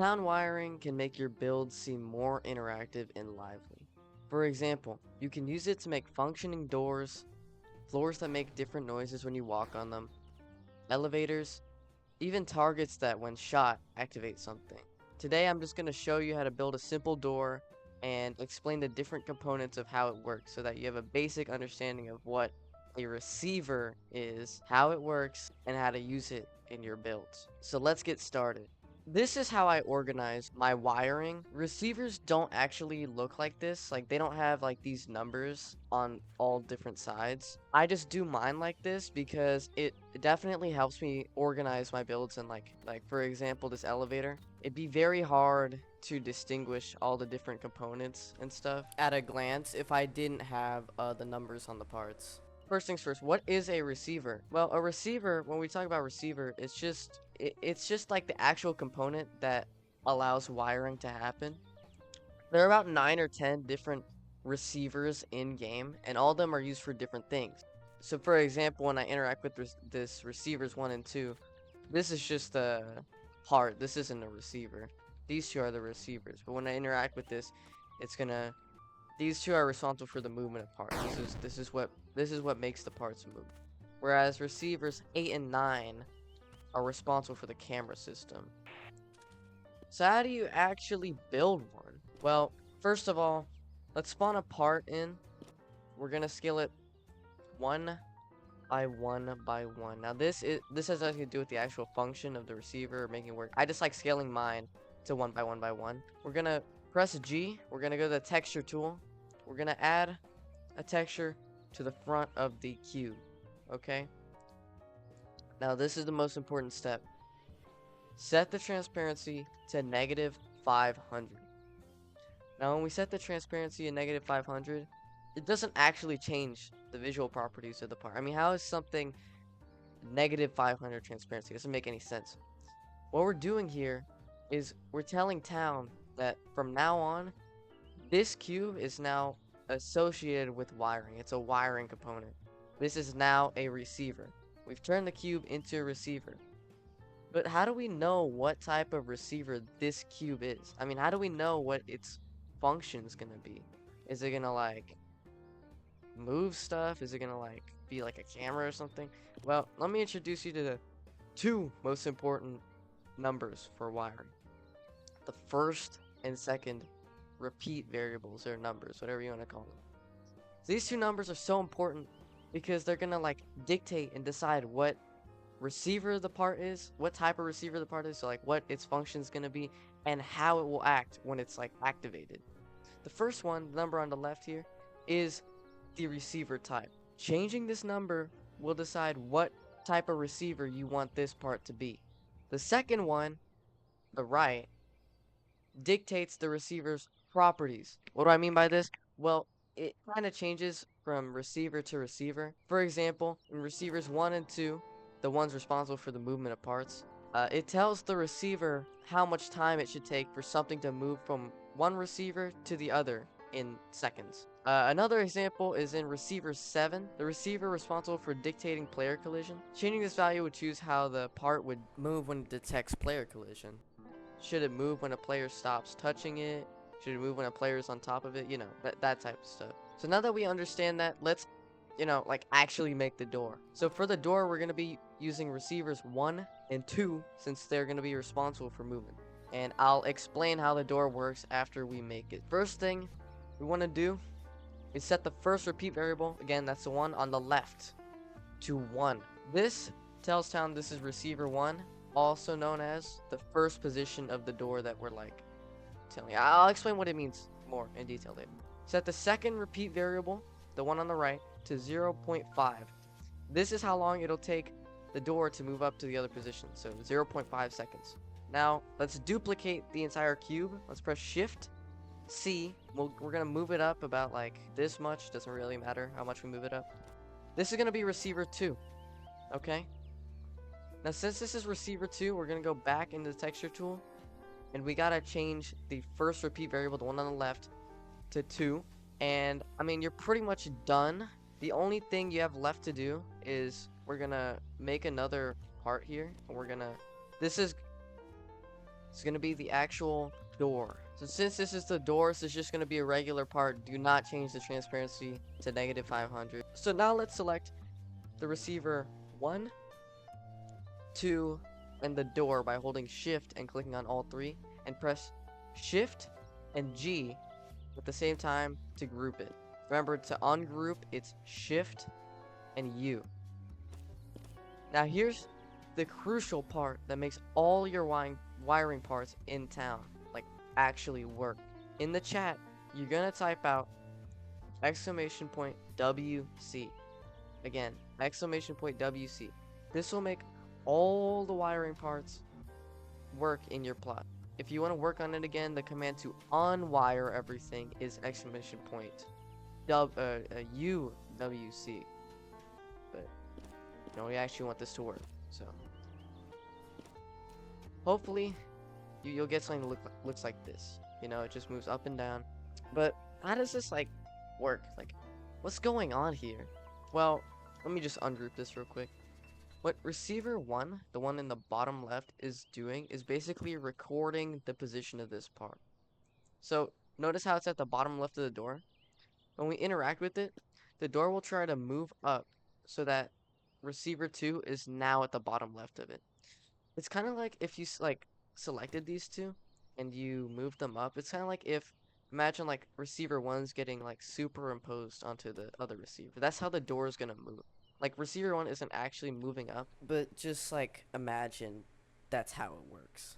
Sound wiring can make your build seem more interactive and lively. For example, you can use it to make functioning doors, floors that make different noises when you walk on them, elevators, even targets that when shot activate something. Today I'm just going to show you how to build a simple door and explain the different components of how it works so that you have a basic understanding of what a receiver is, how it works, and how to use it in your builds. So let's get started. This is how I organize my wiring. Receivers don't actually look like this. Like, they don't have like these numbers on all different sides. I just do mine like this because it definitely helps me organize my builds. And like for example, this elevator, it'd be very hard to distinguish all the different components and stuff at a glance if I didn't have the numbers on the parts. First things first, what is a receiver? Well, a receiver, when we talk about receiver, it's just like the actual component that allows wiring to happen. There are about 9 or 10 different receivers in game, and all of them are used for different things. So for example, when I interact with this receivers 1 and 2, this is just a part. This isn't a receiver. These two are the receivers. But when I interact with this, it's gonna these two are responsible for the movement of parts. This is what makes the parts move. Whereas receivers 8 and 9 are responsible for the camera system. So how do you actually build one? Well, first of all, let's spawn a part in. We're gonna scale it 1 by 1 by 1. Now this has nothing to do with the actual function of the receiver or making it work. I just like scaling mine to 1 by 1 by 1. We're gonna press G. We're gonna go to the texture tool. We're gonna add a texture to the front of the cube. Okay. Now this is the most important step. Set the transparency to -500. Now when we set the transparency to -500, it doesn't actually change the visual properties of the part. I mean, how is something -500 transparency? It doesn't make any sense. What we're doing here is we're telling Town that from now on, this cube is now associated with wiring. It's a wiring component. This is now a receiver. We've turned the cube into a receiver. But how do we know what type of receiver this cube is? I mean, how do we know what its function is going to be? Is it going to like move stuff? Is it going to like be like a camera or something? Well, let me introduce you to the two most important numbers for wiring. The first and second repeat variables or numbers, whatever you want to call them. So these two numbers are so important because they're gonna like dictate and decide what receiver the part is, what type of receiver the part is, so like what its function is gonna be, and how it will act when it's like activated. The first one, the number on the left here, is the receiver type. Changing this number will decide what type of receiver you want this part to be. The second one, the right, dictates the receiver's properties. What do I mean by this? Well, it kind of changes from receiver to receiver. For example, in receivers 1 and 2, the ones responsible for the movement of parts, it tells the receiver how much time it should take for something to move from one receiver to the other in seconds. Another example is in receiver 7, the receiver responsible for dictating player collision. Changing this value would choose how the part would move when it detects player collision. Should it move when a player stops touching it? Should it move when a player is on top of it? You know, that type of stuff. So now that we understand that, let's, like actually make the door. So for the door, we're going to be using receivers 1 and 2 since they're going to be responsible for movement. And I'll explain how the door works after we make it. First thing we want to do is set the first repeat variable, again, that's the one on the left, to 1. This tells Town this is receiver 1. Also known as the first position of the door that we're like telling you. I'll explain what it means more in detail later. Set the second repeat variable, the one on the right, to 0.5. This is how long it'll take the door to move up to the other position, so 0.5 seconds. Now, let's duplicate the entire cube. Let's press Shift C. We're gonna move it up about like this much. Doesn't really matter how much we move it up. This is gonna be receiver 2. Okay? Now, since this is receiver 2, we're going to go back into the texture tool, and we got to change the first repeat variable, the one on the left, to 2. And, I mean, you're pretty much done. The only thing you have left to do is we're going to make another part here, and we're going to, this is It's gonna be the actual door. So since this is the door, so it's just gonna be a regular part. Do not change the transparency to -500. So now let's select the receiver 1, 2, and the door by holding shift and clicking on all three, and press shift and G at the same time to group it. Remember, to ungroup, it's shift and U. Now here's the crucial part that makes all your wiring parts in town like actually work. In the chat, you're gonna type out WC. Again, WC. This will make all the wiring parts work in your plot. If you want to work on it again, the command to unwire everything is UWC. But we actually want this to work, so hopefully you'll get something that looks like this. It just moves up and down. But how does this work? What's going on here? Well, let me just ungroup this real quick. What receiver 1, the one in the bottom left, is doing is basically recording the position of this part. So notice how it's at the bottom left of the door. When we interact with it, the door will try to move up so that receiver 2 is now at the bottom left of it. It's kind of like if you selected these two and you moved them up. It's kind of like if imagine receiver 1's getting superimposed onto the other receiver. That's how the door is gonna move. Receiver 1 isn't actually moving up, but just imagine that's how it works.